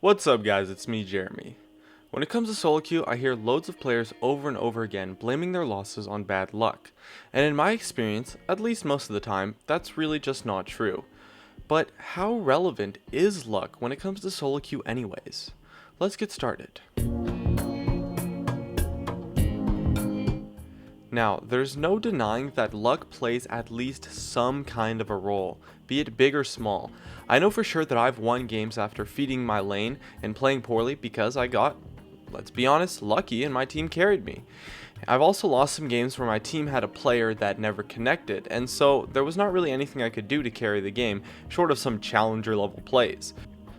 What's up guys, it's me Jeremy. When it comes to solo queue, I hear loads of players over and over again blaming their losses on bad luck. And in my experience, at least most of the time, that's really just not true. But how relevant is luck when it comes to solo queue anyways? Let's get started. Now, there's no denying that luck plays at least some kind of a role, be it big or small. I know for sure that I've won games after feeding my lane and playing poorly because I got, let's be honest, lucky and my team carried me. I've also lost some games where my team had a player that never connected, and so there was not really anything I could do to carry the game, short of some challenger level plays.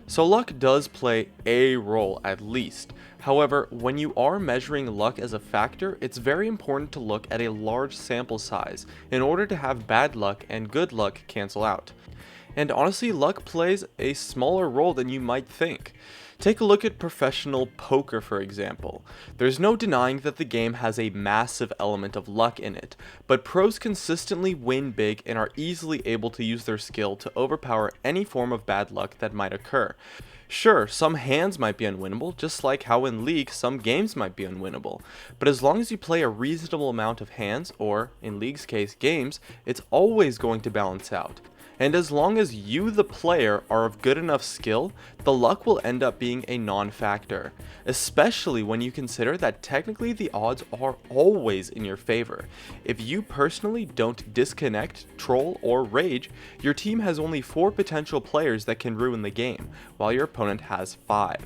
So luck does play a role at least. However, when you are measuring luck as a factor, it's very important to look at a large sample size in order to have bad luck and good luck cancel out. And honestly, luck plays a smaller role than you might think. Take a look at professional poker, for example. There's no denying that the game has a massive element of luck in it, but pros consistently win big and are easily able to use their skill to overpower any form of bad luck that might occur. Sure, some hands might be unwinnable, just like how in League some games might be unwinnable, but as long as you play a reasonable amount of hands, or in League's case games, it's always going to balance out. And as long as you, the player, are of good enough skill, the luck will end up being a non-factor, especially when you consider that technically the odds are always in your favor. If you personally don't disconnect, troll, or rage, your team has only 4 potential players that can ruin the game, while your opponent has 5.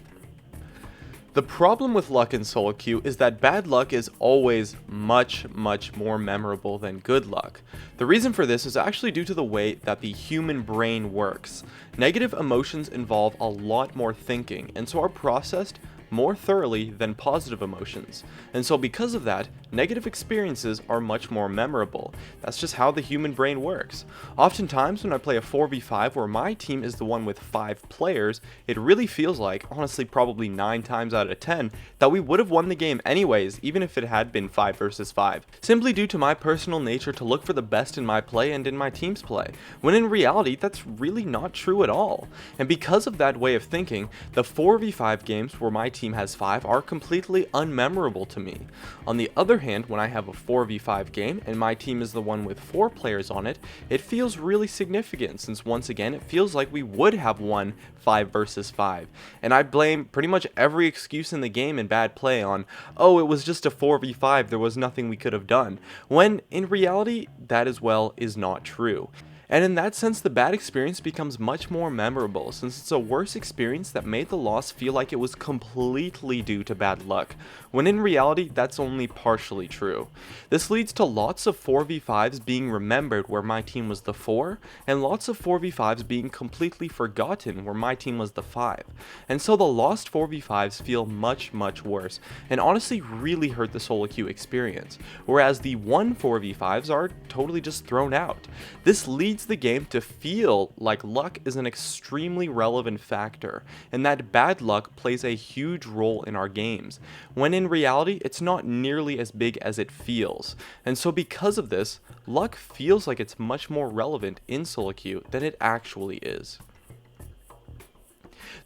The problem with luck in solo queue is that bad luck is always much more memorable than good luck. The reason for this is actually due to the way that the human brain works. Negative emotions involve a lot more thinking and so are processed more thoroughly than positive emotions. And so because of that, negative experiences are much more memorable. That's just how the human brain works. Oftentimes when I play a 4v5 where my team is the one with 5 players, it really feels like, honestly probably 9 times out of 10, that we would have won the game anyways, even if it had been 5 versus 5. Simply due to my personal nature to look for the best in my play and in my team's play, when in reality that's really not true at all. And because of that way of thinking, the 4v5 games where my team has 5 are completely unmemorable to me. On the other hand, when I have a 4v5 game and my team is the one with 4 players on it, it feels really significant since once again it feels like we would have won 5 versus 5. And I blame pretty much every excuse in the game and bad play on, oh, it was just a 4v5, there was nothing we could have done, when in reality that as well is not true. And in that sense, the bad experience becomes much more memorable since it's a worse experience that made the loss feel like it was completely due to bad luck, when in reality that's only partially true. This leads to lots of 4v5s being remembered where my team was the 4, and lots of 4v5s being completely forgotten where my team was the 5. And so the lost 4v5s feel much worse, and honestly really hurt the solo queue experience, whereas the won 4v5s are totally just thrown out. This leads the game to feel like luck is an extremely relevant factor, and that bad luck plays a huge role in our games, when in reality it's not nearly as big as it feels. And so because of this, luck feels like it's much more relevant in solo queue than it actually is.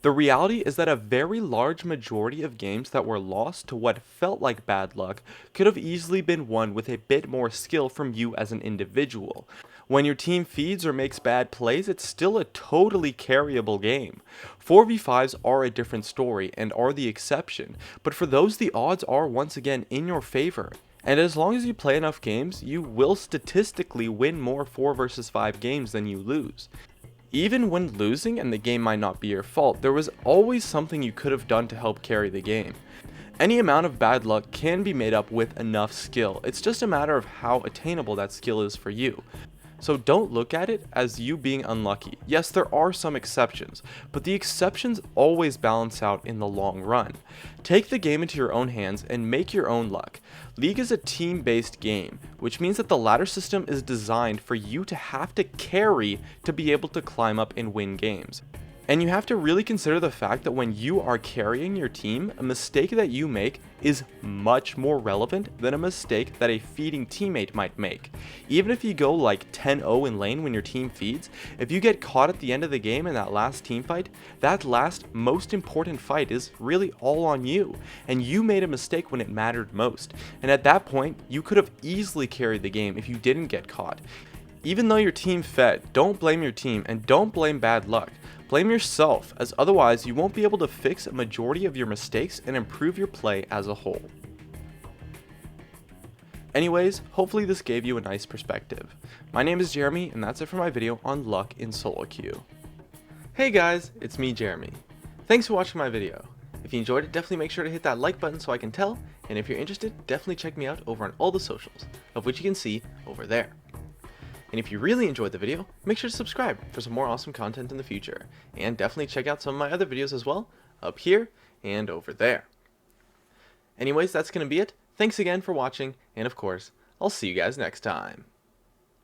The reality is that a very large majority of games that were lost to what felt like bad luck could have easily been won with a bit more skill from you as an individual. When your team feeds or makes bad plays, it's still a totally carryable game. 4v5s are a different story and are the exception, but for those the odds are once again in your favor. And as long as you play enough games, you will statistically win more 4 versus 5 games than you lose. Even when losing and the game might not be your fault, there was always something you could have done to help carry the game. Any amount of bad luck can be made up with enough skill. It's just a matter of how attainable that skill is for you. So don't look at it as you being unlucky. Yes, there are some exceptions, but the exceptions always balance out in the long run. Take the game into your own hands and make your own luck. League is a team-based game, which means that the ladder system is designed for you to have to carry to be able to climb up and win games. And you have to really consider the fact that when you are carrying your team, a mistake that you make is much more relevant than a mistake that a feeding teammate might make. Even if you go like 10-0 in lane when your team feeds, if you get caught at the end of the game in that last team fight, that last most important fight is really all on you. And you made a mistake when it mattered most. And at that point, you could have easily carried the game if you didn't get caught. Even though your team fed, don't blame your team and don't blame bad luck. Blame yourself, as otherwise you won't be able to fix a majority of your mistakes and improve your play as a whole. Anyways, hopefully this gave you a nice perspective. My name is Jeremy, and that's it for my video on luck in solo queue. Hey guys, it's me, Jeremy. Thanks for watching my video. If you enjoyed it, definitely make sure to hit that like button so I can tell, and if you're interested, definitely check me out over on all the socials, of which you can see over there. And if you really enjoyed the video, make sure to subscribe for some more awesome content in the future. And definitely check out some of my other videos as well, up here and over there. Anyways, that's going to be it. Thanks again for watching, and of course, I'll see you guys next time.